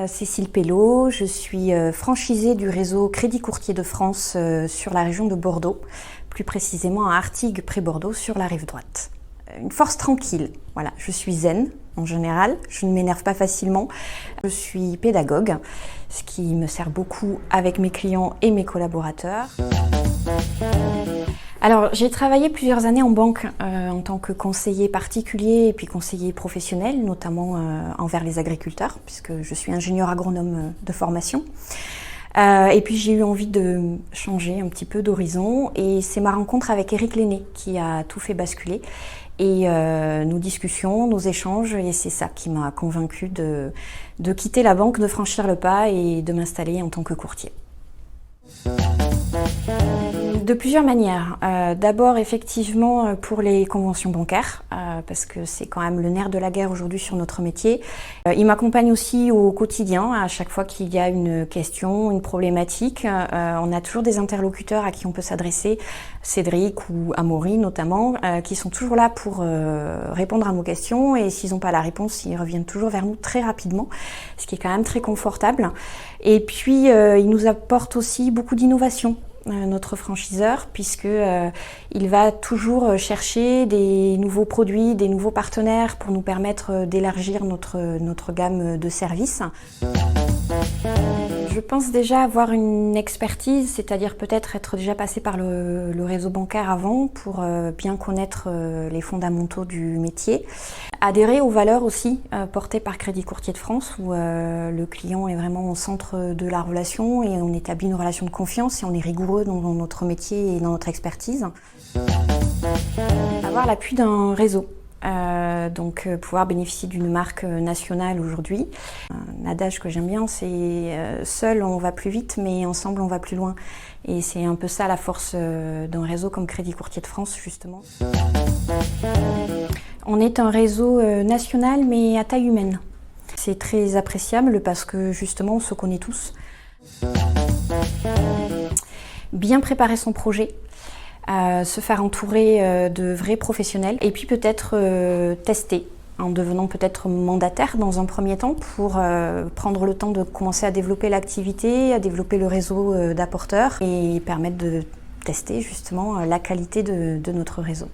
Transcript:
Cécile Pello, je suis franchisée du réseau Crédit Courtier de France sur la région de Bordeaux, plus précisément à Artigues près Bordeaux sur la rive droite. Une force tranquille, voilà, je suis zen en général, je ne m'énerve pas facilement. Je suis pédagogue, ce qui me sert beaucoup avec mes clients et mes collaborateurs. Alors, j'ai travaillé plusieurs années en banque en tant que conseiller particulier et puis conseiller professionnel, notamment envers les agriculteurs, puisque je suis ingénieure agronome de formation. Et puis j'ai eu envie de changer un petit peu d'horizon et c'est ma rencontre avec Éric Lenné qui a tout fait basculer. Et nos discussions, nos échanges, et c'est ça qui m'a convaincue de quitter la banque, de franchir le pas et de m'installer en tant que courtier. De plusieurs manières. D'abord, effectivement, pour les conventions bancaires, parce que c'est quand même le nerf de la guerre aujourd'hui sur notre métier. Il m'accompagne aussi au quotidien, à chaque fois qu'il y a une question, une problématique. On a toujours des interlocuteurs à qui on peut s'adresser, Cédric ou Amaury notamment, qui sont toujours là pour répondre à nos questions. Et s'ils n'ont pas la réponse, ils reviennent toujours vers nous très rapidement, ce qui est quand même très confortable. Et puis, il nous apporte aussi beaucoup d'innovation. Notre franchiseur, puisque il va toujours chercher des nouveaux produits, des nouveaux partenaires pour nous permettre d'élargir notre gamme de services. Je pense déjà avoir une expertise, c'est-à-dire peut-être être déjà passé par le réseau bancaire avant pour bien connaître les fondamentaux du métier. Adhérer aux valeurs aussi portées par Crédit Courtier de France où le client est vraiment au centre de la relation et on établit une relation de confiance et on est rigoureux dans notre métier et dans notre expertise. Avoir l'appui d'un réseau. Donc pouvoir bénéficier d'une marque nationale aujourd'hui. Un adage que j'aime bien, c'est seul on va plus vite mais ensemble on va plus loin. Et c'est un peu ça la force d'un réseau comme Crédit Courtier de France justement. On est un réseau national mais à taille humaine. C'est très appréciable parce que justement on se connaît tous. Bien préparer son projet. Se faire entourer de vrais professionnels et puis peut-être tester en devenant peut-être mandataire dans un premier temps pour prendre le temps de commencer à développer l'activité, à développer le réseau d'apporteurs et permettre de tester justement la qualité de notre réseau.